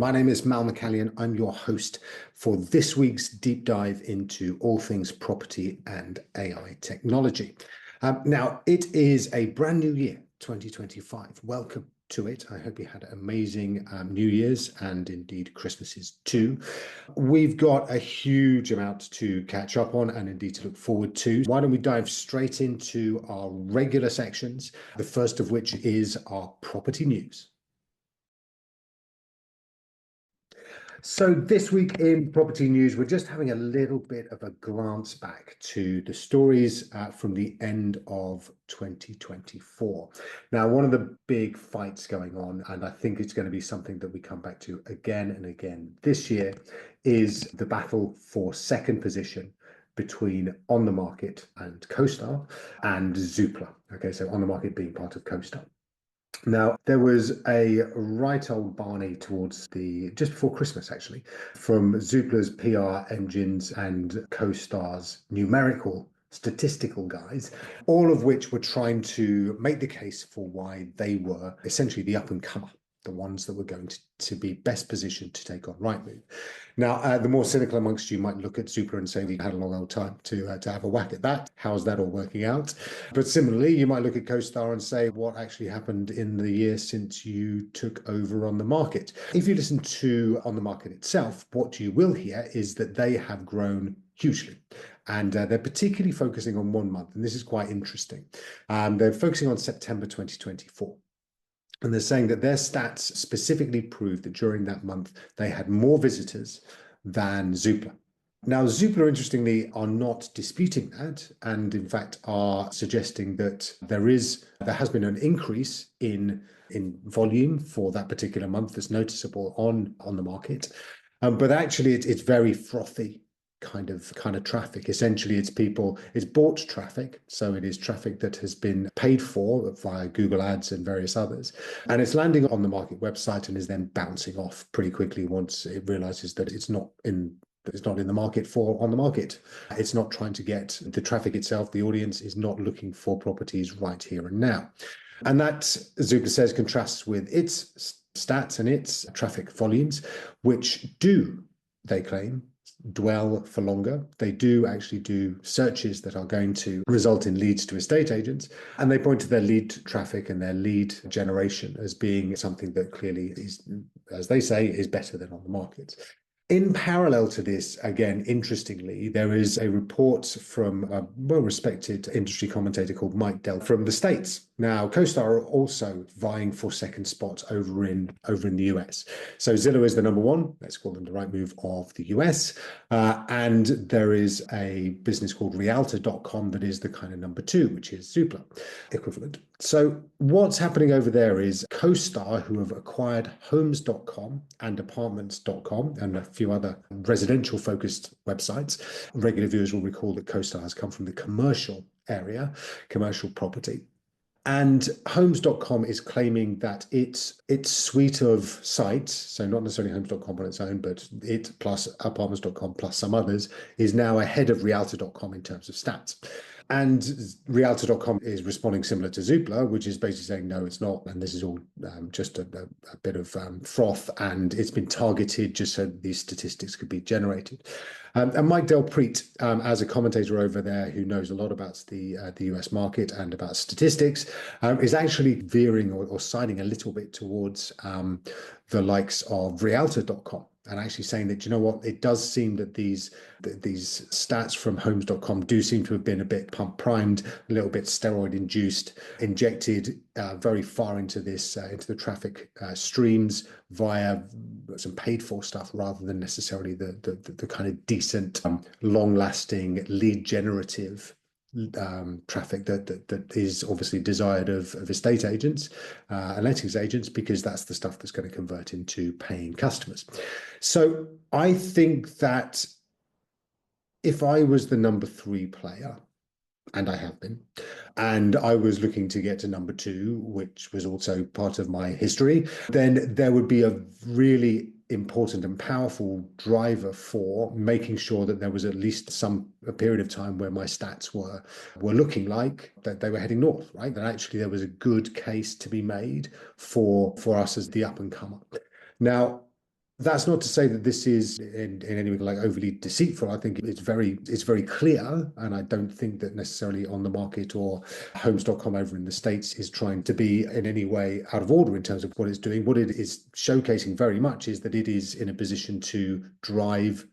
My name is Mal McCallion. I'm your host for this week's deep dive into all things property and AI technology. Now, it is a brand new year, 2025. Welcome to it. I hope you had amazing New Year's and indeed Christmases too. We've got a huge amount to catch up on and indeed to look forward to. Why don't we dive straight into our regular sections, the first of which is our property news. So this week in property news, we're just having a little bit of a glance back to the stories from the end of 2024. Now, one of the big fights going on, and I think it's going to be something that we come back to again and again this year, is the battle for second position between On the Market and CoStar and Zoopla. Okay, so On the Market being part of CoStar. Now, there was a right old Barney towards just before Christmas, actually, from Zoopla's PR engines and CoStar's numerical statistical guys, all of which were trying to make the case for why they were essentially the up and comer, the ones that were going to be best positioned to take on Rightmove. Now, the more cynical amongst you might look at Zoopla and say, we've had a long old time to have a whack at that. How's that all working out? But similarly, you might look at CoStar and say, what actually happened in the year since you took over On the Market? If you listen to On the Market itself, what you will hear is that they have grown hugely. And they're particularly focusing on 1 month. And this is quite interesting. They're focusing on September 2024. And they're saying that their stats specifically prove that during that month, they had more visitors than Zoopla. Now, Zoopla, interestingly, are not disputing that, and in fact are suggesting that there has been an increase in volume for that particular month that's noticeable on the market. But actually, it's very frothy kind of traffic. Essentially, it's bought traffic. So it is traffic that has been paid for via Google Ads and various others. And it's landing on the market website and is then bouncing off pretty quickly once it realizes that it's not in the market for On the Market. It's not trying to get the traffic itself. The audience is not looking for properties right here and now. And that, Zoopla says, contrasts with its stats and its traffic volumes, which do, they claim, dwell for longer. They do actually do searches that are going to result in leads to estate agents, and they point to their lead traffic and their lead generation as being something that clearly is, as they say, is better than On the Market. In parallel to this, again, interestingly, there is a report from a well-respected industry commentator called Mike Dell from the States. Now, CoStar are also vying for second spot over in the US. So Zillow is the number one. Let's call them the Rightmove of the US. And there is a business called Realtor.com that is the kind of number two, which is Zoopla equivalent. So what's happening over there is CoStar, who have acquired Homes.com and Apartments.com and a few other residential-focused websites. Regular viewers will recall that CoStar has come from the commercial area, commercial property. And Homes.com is claiming that its suite of sites, so not necessarily Homes.com on its own, but it plus Apartments.com plus some others, is now ahead of Realtor.com in terms of stats. And Realtor.com is responding similar to Zoopla, which is basically saying, no, it's not. And this is all just a bit of froth, and it's been targeted just so these statistics could be generated. And Mike Del Preet, as a commentator over there who knows a lot about the US market and about statistics, is actually veering or siding a little bit towards the likes of Realtor.com. And actually saying that, you know what, it does seem that these stats from Homes.com do seem to have been a bit primed, a little bit steroid induced, injected very far into the traffic streams via some paid for stuff rather than necessarily the kind of decent, long lasting lead generative traffic that is obviously desired of estate agents and lettings agents, because that's the stuff that's going to convert into paying customers. So I think that if I was the number three player, and I have been, and I was looking to get to number two, which was also part of my history, then there would be a really important and powerful driver for making sure that there was at least a period of time where my stats were looking like that they were heading north, right? That actually there was a good case to be made for us as the up and comer. Now, That's not to say that this is in any way like overly deceitful. I think it's very clear, and I don't think that necessarily On the Market or Homes.com over in the States is trying to be in any way out of order in terms of what it's doing. What it is showcasing very much is that it is in a position to drive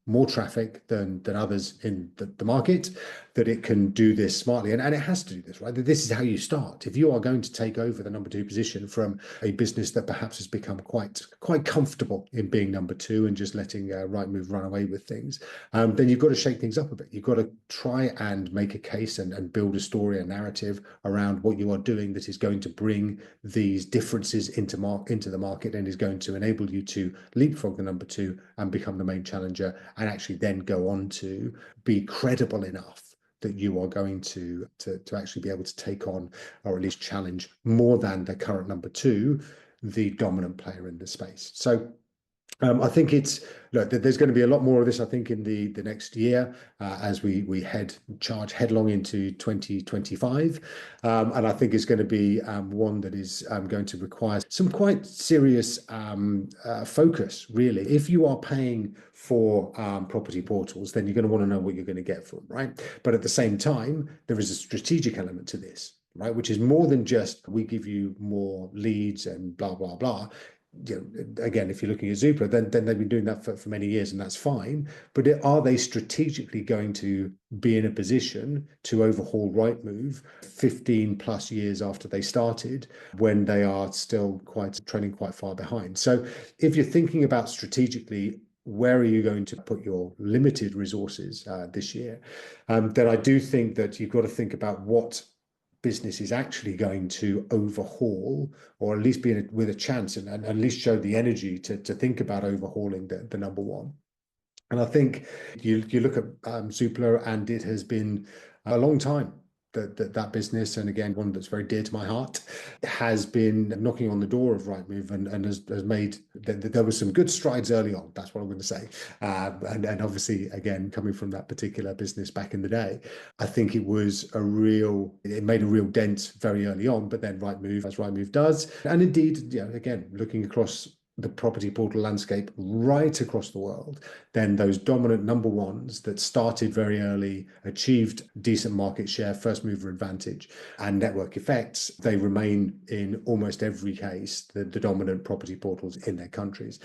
more traffic than others in the market, that it can do this smartly. And it has to do this, right? That this is how you start. If you are going to take over the number two position from a business that perhaps has become quite comfortable in being number two and just letting Rightmove run away with things, then you've got to shake things up a bit. You've got to try and make a case and build a story, a narrative around what you are doing that is going to bring these differences into the market and is going to enable you to leapfrog the number two and become the main challenger, and actually then go on to be credible enough that you are going to actually be able to take on, or at least challenge more than the current number two, the dominant player in the space. So I think there's going to be a lot more of this, I think, in the next year as we charge headlong into 2025. And I think it's going to be one that is going to require some quite serious focus, really. If you are paying for property portals, then you're going to want to know what you're going to get for them, right? But at the same time, there is a strategic element to this, right? Which is more than just we give you more leads and blah, blah, blah. Again, if you're looking at Zoopla, then they've been doing that for many years, and that's fine. But are they strategically going to be in a position to overhaul Rightmove 15 plus years after they started, when they are still trailing quite far behind? So if you're thinking about strategically, where are you going to put your limited resources this year? Then I do think that you've got to think about what business is actually going to overhaul, or at least be with a chance, and at least show the energy to think about overhauling the number one. And I think you look at Zoopla, and it has been a long time that business, and again, one that's very dear to my heart, has been knocking on the door of Rightmove, and has made, there were some good strides early on. That's what I'm going to say. And obviously, again, coming from that particular business back in the day, I think it made a real dent very early on, but then Rightmove, as Rightmove does, and indeed, again, looking across the property portal landscape right across the world, then those dominant number ones that started very early, achieved decent market share, first mover advantage, and network effects, they remain in almost every case the dominant property portals in their countries.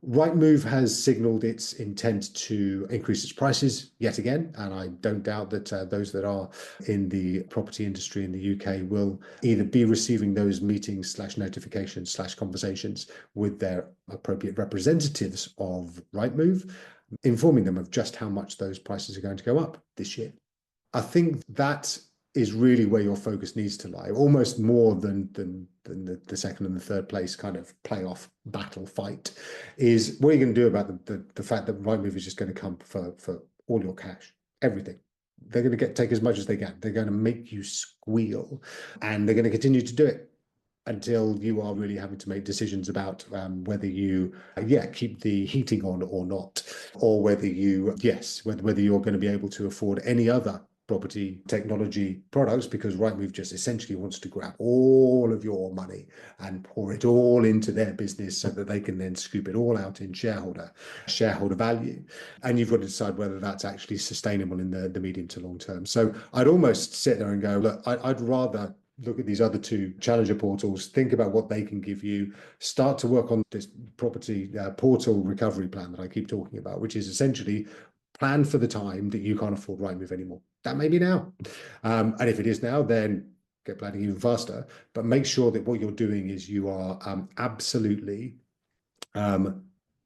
Rightmove has signaled its intent to increase its prices yet again, and I don't doubt that those that are in the property industry in the UK will either be receiving those meetings / notifications / conversations with their appropriate representatives of Rightmove, informing them of just how much those prices are going to go up this year. I think that is really where your focus needs to lie, almost more than the second and the third place kind of playoff battle fight, is what are you going to do about the fact that Rightmove is just going to come for all your cash, everything. They're going to take as much as they can. They're going to make you squeal, and they're going to continue to do it until you are really having to make decisions about whether you keep the heating on or not, or whether you're going to be able to afford any other property technology products, because Rightmove just essentially wants to grab all of your money and pour it all into their business so that they can then scoop it all out in shareholder value. And you've got to decide whether that's actually sustainable in the medium to long term. So I'd almost sit there and go, look, I'd rather look at these other two challenger portals, think about what they can give you, start to work on this property portal recovery plan that I keep talking about, which is essentially plan for the time that you can't afford Rightmove anymore. That may be now. And if it is now, then get planning even faster. But make sure that what you're doing is you are absolutely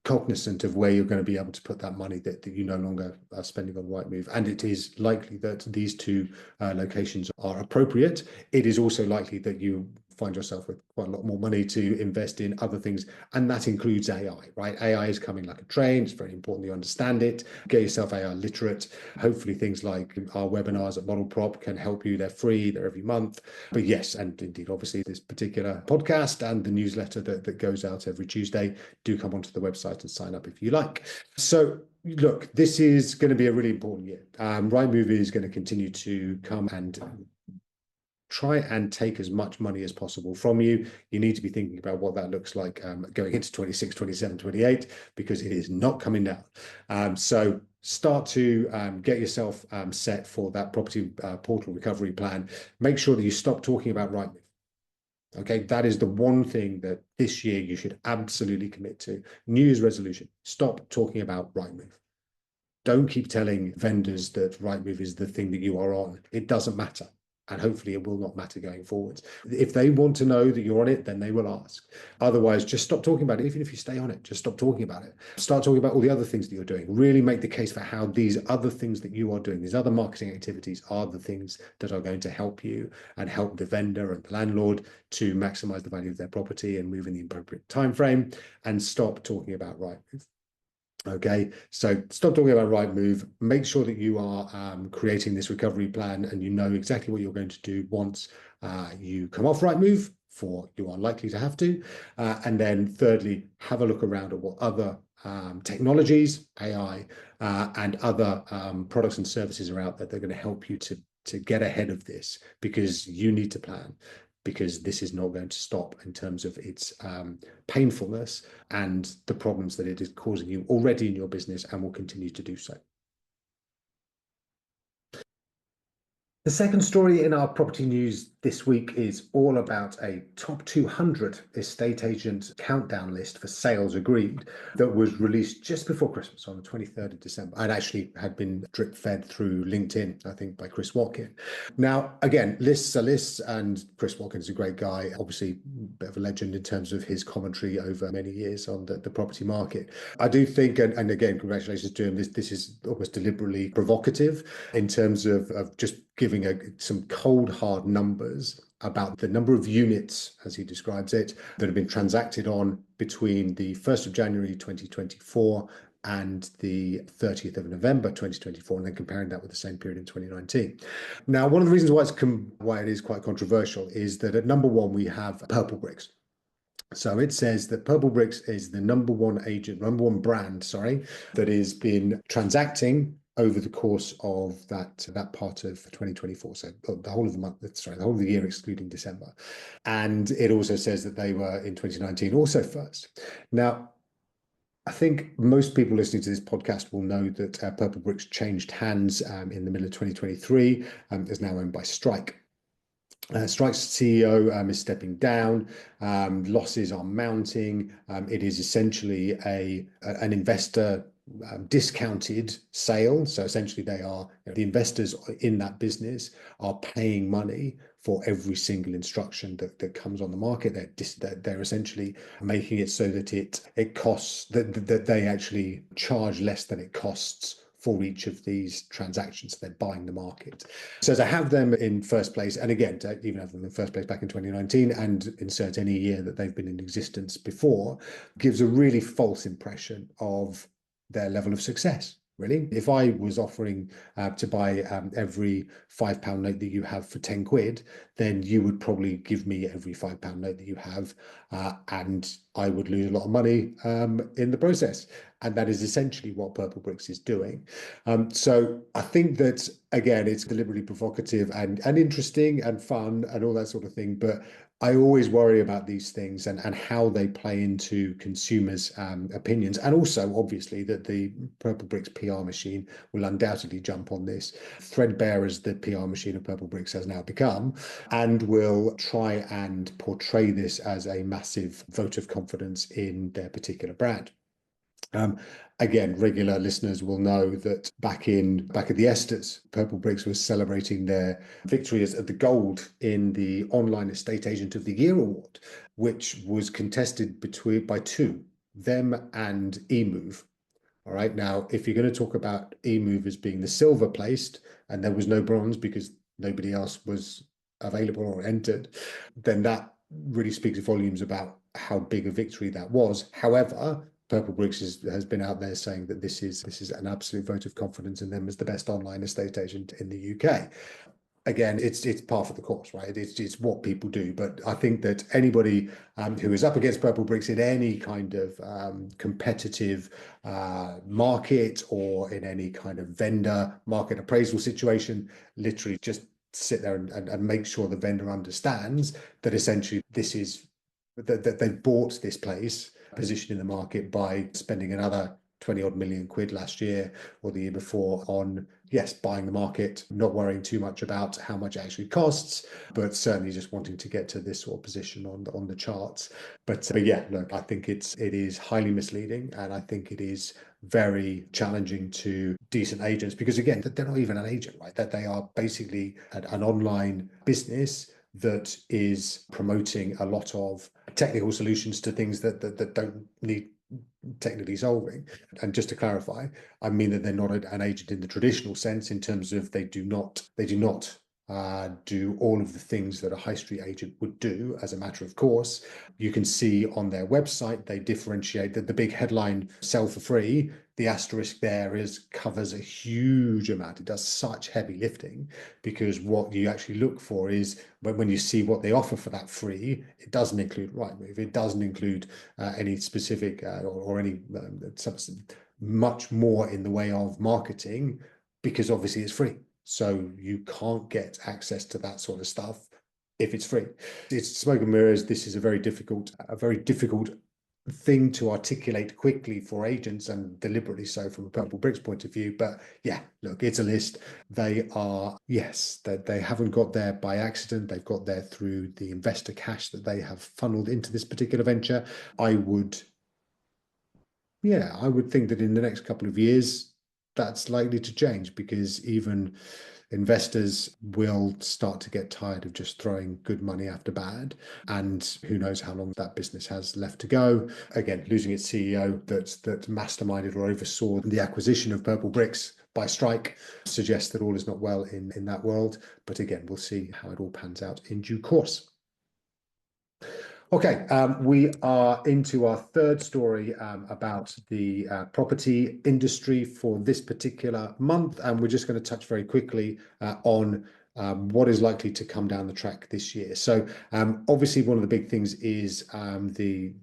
cognizant of where you're going to be able to put that money that you no longer are spending on Rightmove. And it is likely that these two locations are appropriate. It is also likely that you find yourself with quite a lot more money to invest in other things, and that includes AI, right? AI is coming like a train. It's very important you understand it. Get yourself AI literate. Hopefully things like our webinars at Model Prop can help you. They're free, they're every month. But yes, and indeed, obviously this particular podcast and the newsletter that goes out every Tuesday, do come onto the website and sign up if you like. So look, this is going to be a really important year. Rightmove is going to continue to come and try and take as much money as possible from you. You need to be thinking about what that looks like going into 26, 27, 28, because it is not coming down. So start to get yourself set for that property portal recovery plan. Make sure that you stop talking about Rightmove. Okay, that is the one thing that this year you should absolutely commit to. New Year's resolution: stop talking about Rightmove. Don't keep telling vendors that Rightmove is the thing that you are on. It doesn't matter. And hopefully it will not matter going forwards. If they want to know that you're on it, then they will ask. Otherwise, just stop talking about it. Even if you stay on it, just stop talking about it. Start talking about all the other things that you're doing. Really make the case for how these other things that you are doing, these other marketing activities, are the things that are going to help you and help the vendor and the landlord to maximize the value of their property and move in the appropriate time frame, and stop talking about Rightmove. Okay, so stop talking about Rightmove. Make sure that you are creating this recovery plan and you know exactly what you're going to do once you come off Rightmove, for you are likely to have to. And then thirdly, have a look around at what other technologies, AI, and other products and services are out there that are going to help you to get ahead of this, because you need to plan, because this is not going to stop in terms of its painfulness and the problems that it is causing you already in your business, and will continue to do so. The second story in our property news this week is all about a top 200 estate agent countdown list for sales agreed that was released just before Christmas on the 23rd of December, and actually had been drip fed through LinkedIn, I think, by Chris Watkin. Now, again, lists are lists, and Chris Watkin is a great guy, obviously a bit of a legend in terms of his commentary over many years on the property market. I do think, and again, congratulations to him, this is almost deliberately provocative in terms of just giving some cold, hard numbers about the number of units, as he describes it, that have been transacted on between the 1st of January 2024 and the 30th of November 2024, and then comparing that with the same period in 2019. Now, one of the reasons why it is quite controversial is that at number one, we have PurpleBricks. So it says that PurpleBricks is the number one brand, that has been transacting over the course of that part of 2024. So the whole of the whole of the year excluding December. And it also says that they were in 2019 also first. Now, I think most people listening to this podcast will know that PurpleBricks changed hands in the middle of 2023, is now owned by Strike. Strike's CEO is stepping down. Losses are mounting. It is essentially an investor discounted sale. So essentially, they are the investors in that business are paying money for every single instruction that comes on the market. They're essentially making it so that it costs that they actually charge less than it costs for each of these transactions. They're buying the market. So to have them in first place, and again, to even have them in first place back in 2019 and insert any year that they've been in existence before, gives a really false impression of their level of success. Really, if I was offering to buy every £5 note that you have for 10 quid, then you would probably give me every £5 note that you have, and I would lose a lot of money in the process. And that is essentially what PurpleBricks is doing. So I think that, again, it's deliberately provocative and interesting and fun and all that sort of thing. But I always worry about these things and how they play into consumers' opinions. And also, obviously, that the PurpleBricks PR machine will undoubtedly jump on this, threadbare as the PR machine of PurpleBricks has now become, and will try and portray this as a massive vote of confidence in their particular brand. Again, regular listeners will know that back at the Esters, PurpleBricks was celebrating their victory as the gold in the Online Estate Agent of the Year award, which was contested by two, them and eMove. All right. Now, if you're going to talk about eMove as being the silver placed, and there was no bronze because nobody else was available or entered, then that really speaks volumes about how big a victory that was. However, PurpleBricks has been out there saying that this is an absolute vote of confidence in them as the best online estate agent in the UK. Again, it's par for the course, right? It's what people do. But I think that anybody who is up against PurpleBricks in any kind of competitive market or in any kind of vendor market appraisal situation, literally just sit there and make sure the vendor understands that essentially this is that they bought this place position in the market by spending another 20 odd million quid last year or the year before on, yes, buying the market, not worrying too much about how much it actually costs, but certainly just wanting to get to this sort of position on the charts. But yeah, look, I think it is highly misleading, and I think it is very challenging to decent agents because, again, they're not even an agent, right? That they are basically an online business that is promoting a lot of technical solutions to things that don't need technically solving. And just to clarify, I mean that they're not an agent in the traditional sense, in terms of they do not do all of the things that a high street agent would do as a matter of course. You can see on their website they differentiate that the big headline "sell for free," the asterisk there covers a huge amount. It does such heavy lifting, because what you actually look for is when you see what they offer for that free, it doesn't include Rightmove, it doesn't include any specific or any much more in the way of marketing, because obviously it's free. So you can't get access to that sort of stuff if it's free. It's smoke and mirrors. This is a very difficult thing to articulate quickly for agents, and deliberately so from a PurpleBricks point of view. But yeah, look, it's a list. They are, yes, they haven't got there by accident. They've got there through the investor cash that they have funneled into this particular venture. I would think that in the next couple of years, that's likely to change, because even investors will start to get tired of just throwing good money after bad. And who knows how long that business has left to go. Again, losing its CEO that masterminded or oversaw the acquisition of PurpleBricks by Strike suggests that all is not well in that world. But again, we'll see how it all pans out in due course. Okay, we are into our third story about the property industry for this particular month, and we're just going to touch very quickly on what is likely to come down the track this year. So obviously one of the big things is the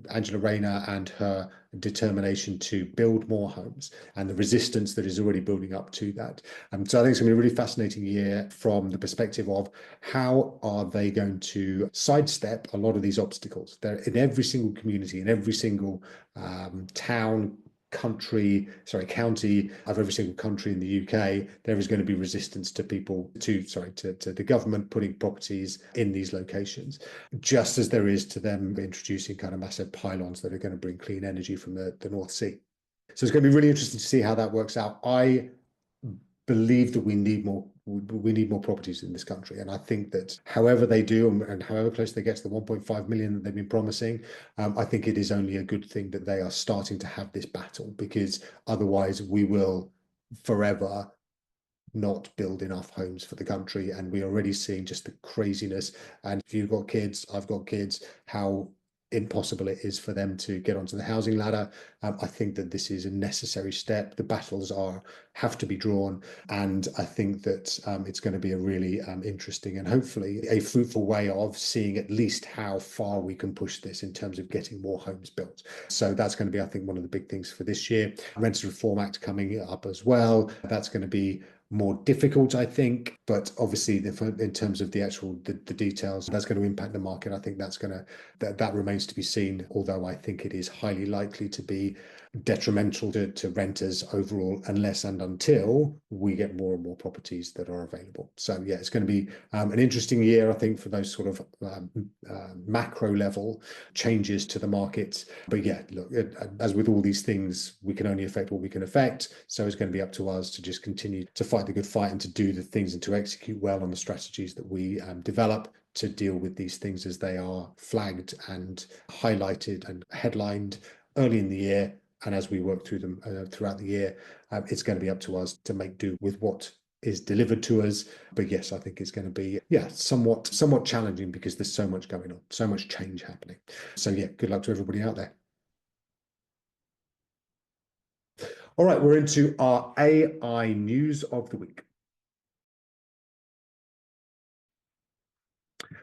Angela Rayner and her determination to build more homes, and the resistance that is already building up to that. So I think it's going to be a really fascinating year from the perspective of how are they going to sidestep a lot of these obstacles. They're in every single community, in every single town, county of every single country in the UK. There is going to be resistance to the government putting properties in these locations, just as there is to them introducing kind of massive pylons that are going to bring clean energy from the North Sea. So it's going to be really interesting to see how that works out. I believe that we need more properties in this country, and I think that however they do and however close they get to the 1.5 million that they've been promising, I think it is only a good thing that they are starting to have this battle, because otherwise we will forever not build enough homes for the country. And we're already seeing just the craziness. And if you've got kids, I've got kids, how impossible it is for them to get onto the housing ladder. I think that this is a necessary step. The battles have to be drawn, and I think that it's going to be a really interesting and hopefully a fruitful way of seeing at least how far we can push this in terms of getting more homes built. So that's going to be, I think, one of the big things for this year. Renters Reform Act coming up as well. That's going to be more difficult, I think, but obviously in terms of the actual the details, that's going to impact the market. I think that remains to be seen, although I think it is highly likely to be detrimental to renters overall, unless and until we get more and more properties that are available. So yeah, it's going to be an interesting year, I think, for those sort of macro level changes to the markets. But yeah, look, as with all these things, we can only affect what we can affect. So it's going to be up to us to just continue to fight the good fight and to do the things and to execute well on the strategies that we develop to deal with these things as they are flagged and highlighted and headlined early in the year. And as we work through them throughout the year, it's going to be up to us to make do with what is delivered to us. But yes, I think it's going to be, somewhat challenging, because there's so much going on, so much change happening. So yeah, good luck to everybody out there. All right, we're into our AI news of the week.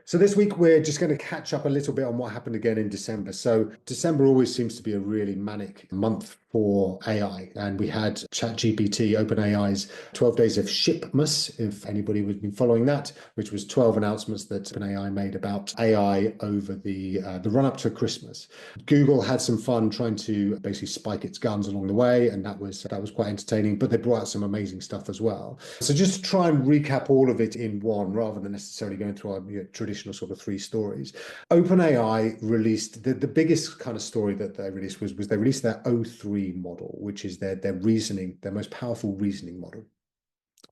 So this week we're just going to catch up a little bit on what happened again in December. So December always seems to be a really manic month for AI, and we had ChatGPT, OpenAI's 12 days of Shipmas, if anybody has been following that, which was 12 announcements that OpenAI made about AI over the run up to Christmas. Google had some fun trying to basically spike its guns along the way, and that was quite entertaining. But they brought out some amazing stuff as well. So just to try and recap all of it in one, rather than necessarily going through our traditional sort of 3 stories. OpenAI released the biggest kind of story that they released was they released their O3 model, which is their reasoning, their most powerful reasoning model.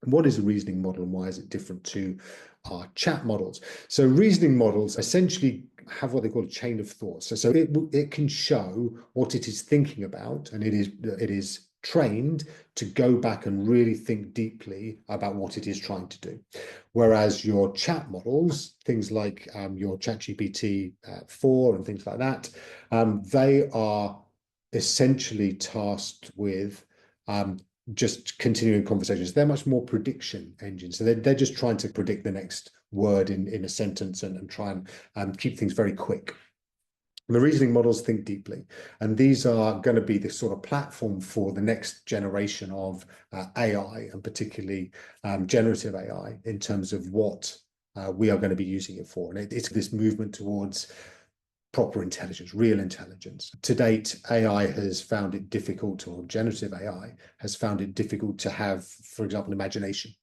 What is a reasoning model and why is it different to our chat models? So reasoning models essentially have what they call a chain of thought. So it can show what it is thinking about, and it is trained to go back and really think deeply about what it is trying to do. Whereas your chat models, things like your ChatGPT 4 and things like that, they are essentially tasked with just continuing conversations. They're much more prediction engines. So they're just trying to predict the next word in a sentence and try and keep things very quick. The reasoning models think deeply, and these are going to be the sort of platform for the next generation of AI, and particularly generative AI, in terms of what we are going to be using it for. And it's this movement towards proper intelligence, real intelligence. To date, AI has found it difficult, or generative AI has found it difficult to have, for example, imagination.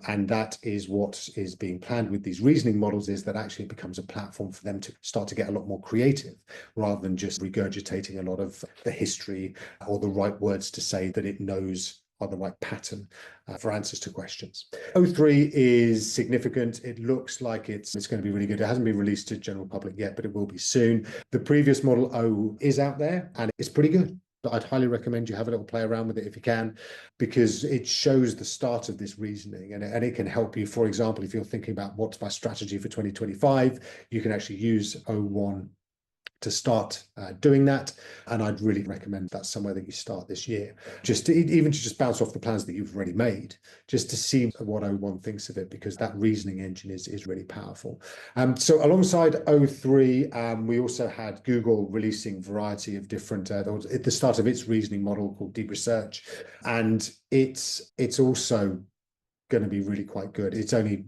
And that is what is being planned with these reasoning models, is that actually it becomes a platform for them to start to get a lot more creative, rather than just regurgitating a lot of the history or the right words to say that it knows are the right pattern for answers to questions. O3 is significant. It looks like it's going to be really good. It hasn't been released to general public yet, but it will be soon. The previous model O is out there and it's pretty good. But I'd highly recommend you have a little play around with it if you can, because it shows the start of this reasoning, and it can help you. For example, if you're thinking about what's my strategy for 2025, you can actually use O1 to start doing that. And I'd really recommend that's somewhere that you start this year, just to even to just bounce off the plans that you've already made, just to see what O1 thinks of it, because that reasoning engine is really powerful. So alongside O3, we also had Google releasing a variety of different, at the start of its reasoning model called Deep Research, and it's also going to be really quite good. It's only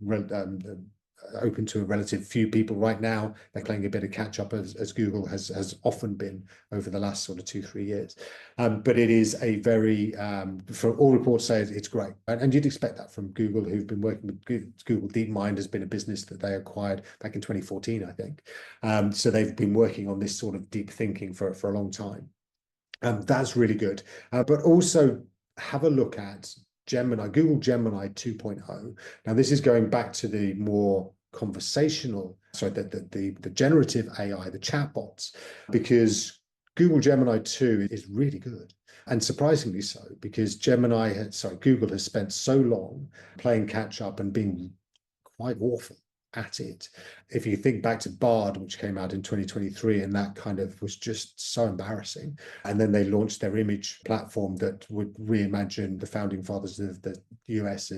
open to a relative few people right now. They're playing a bit of catch up, as Google has often been over the last sort of 2-3 years. But it is a very, for all reports say it's great. And you'd expect that from Google, who've been working with Google. DeepMind has been a business that they acquired back in 2014, I think. So they've been working on this sort of deep thinking for a long time. That's really good. But also have a look at Google Gemini 2.0. Now, this is going back to the more conversational, the generative AI, the chatbots, because Google Gemini 2 is really good. And surprisingly so, because Google has spent so long playing catch up and being quite awful at it. If you think back to Bard, which came out in 2023, and that kind of was just so embarrassing. And then they launched their image platform that would reimagine the founding fathers of the US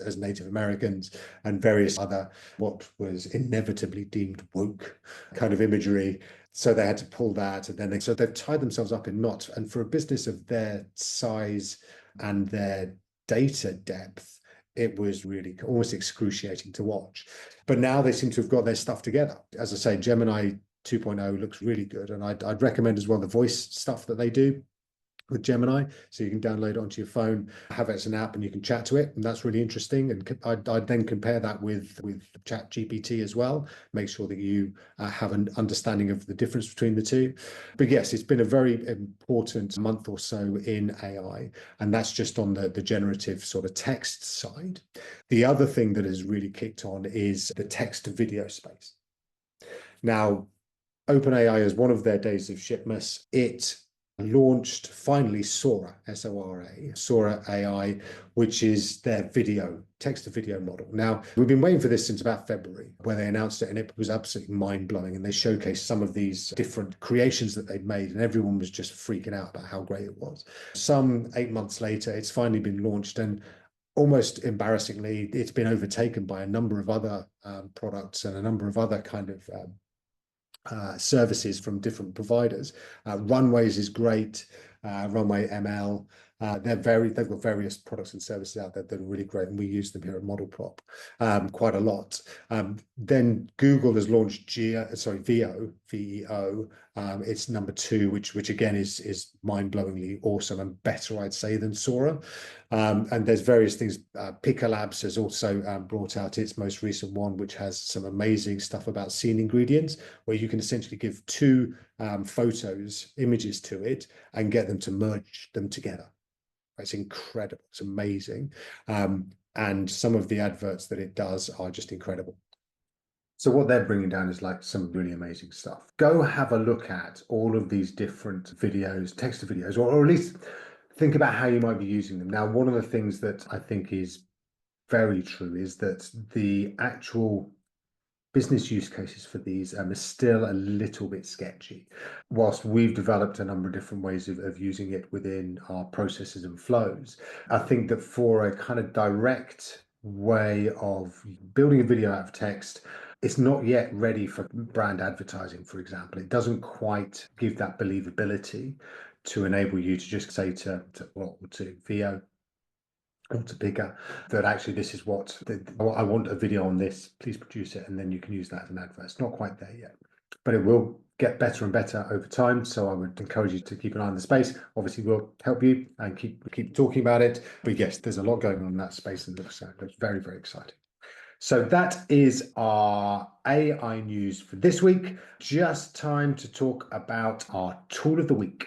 as Native Americans, and various other what was inevitably deemed woke kind of imagery. So they had to pull that, and then they've tied themselves up in knots. And for a business of their size and their data depth, it was really almost excruciating to watch. But now they seem to have got their stuff together. As I say, Gemini 2.0 looks really good. And I'd recommend as well the voice stuff that they do with Gemini. So you can download it onto your phone, have it as an app, and you can chat to it. And that's really interesting. And I'd then compare that with ChatGPT as well. Make sure that you have an understanding of the difference between the two. But yes, it's been a very important month or so in AI. And that's just on the generative sort of text side. The other thing that has really kicked on is the text to video space. Now, OpenAI is one of their days of shipmas. It launched finally Sora, S-O-R-A, Sora AI, which is their text to video model. Now, we've been waiting for this since about February, where they announced it, and it was absolutely mind-blowing. And they showcased some of these different creations that they'd made, and everyone was just freaking out about how great it was. Some 8 months later, it's finally been launched, and almost embarrassingly, it's been overtaken by a number of other products and a number of other kind of services from different providers. Runways is great. Runway ML. They've got various products and services out there that are really great, and we use them here at ModelProp quite a lot. Then Google has launched VEO. It's number 2, which again is mind-blowingly awesome and better, I'd say, than Sora. And there's various things. Picker Labs has also brought out its most recent one, which has some amazing stuff about scene ingredients, where you can essentially give 2 images to it and get them to merge them together. It's incredible. It's amazing. And some of the adverts that it does are just incredible. So what they're bringing down is like some really amazing stuff. Go have a look at all of these different videos, text to videos, or at least think about how you might be using them. Now, one of the things that I think is very true is that the actual business use cases for these are still a little bit sketchy. Whilst we've developed a number of different ways of using it within our processes and flows, I think that for a kind of direct way of building a video out of text, it's not yet ready for brand advertising, for example. It doesn't quite give that believability to enable you to just say to VEO or to Picker that actually this is what I want a video on this, please produce it, and then you can use that as an advert. It's not quite there yet, but it will get better and better over time. So I would encourage you to keep an eye on the space. Obviously, we'll help you and keep talking about it. But yes, there's a lot going on in that space, and it's very, very exciting. So that is our AI news for this week. Just time to talk about our tool of the week.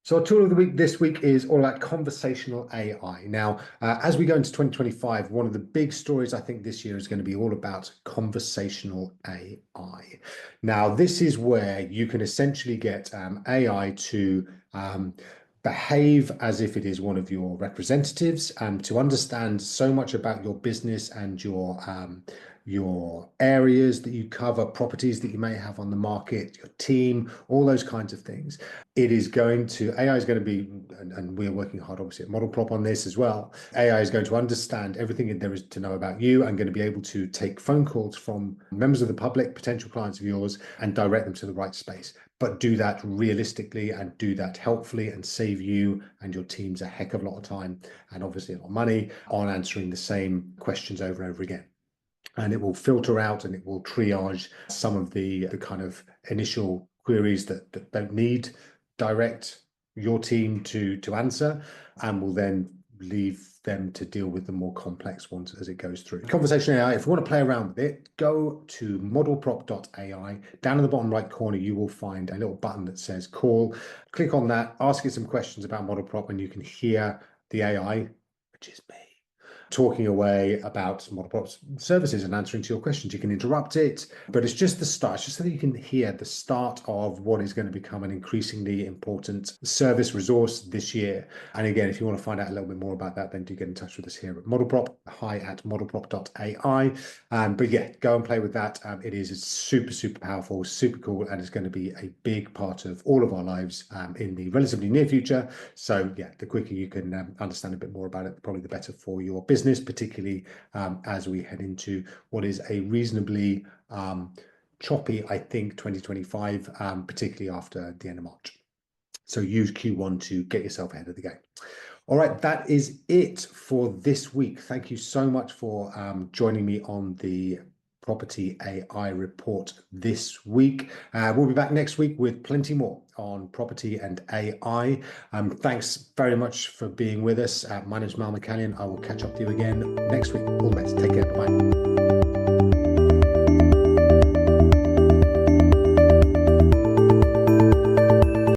So our tool of the week this week is all about conversational AI. Now, as we go into 2025, one of the big stories I think this year is going to be all about conversational AI. Now, this is where you can essentially get AI to behave as if it is one of your representatives and to understand so much about your business and your areas that you cover, properties that you may have on the market, your team, all those kinds of things. AI is going to be, and we're working hard obviously at ModelProp on this as well. AI is going to understand everything there is to know about you and going to be able to take phone calls from members of the public, potential clients of yours, and direct them to the right space. But do that realistically and do that helpfully and save you and your teams a heck of a lot of time and obviously a lot of money on answering the same questions over and over again. And it will filter out and it will triage some of the kind of initial queries that don't need direct your team to answer, and will then leave them to deal with the more complex ones as it goes through. Conversational AI, if you want to play around with it, go to modelprop.ai. Down in the bottom right corner, you will find a little button that says call. Click on that, ask it some questions about ModelProp, and you can hear the AI, which is me, talking away about ModelProp's services and answering to your questions. You can interrupt it, but it's just the start. It's just so that you can hear the start of what is going to become an increasingly important service resource this year. And again, if you want to find out a little bit more about that, then do get in touch with us here at ModelProp, hi@modelprop.ai. But yeah, go and play with that. It is super, super powerful, super cool, and it's going to be a big part of all of our lives in the relatively near future. So yeah, the quicker you can understand a bit more about it, probably the better for your business, particularly as we head into what is a reasonably choppy, I think, 2025, particularly after the end of March. So use Q1 to get yourself ahead of the game. All right, that is it for this week. Thank you so much for joining me on the Property AI report this week. We'll be back next week with plenty more on property and AI. Thanks very much for being with us. My name is Mal McCallion. I will catch up with you again next week. All the best. Take care. Bye.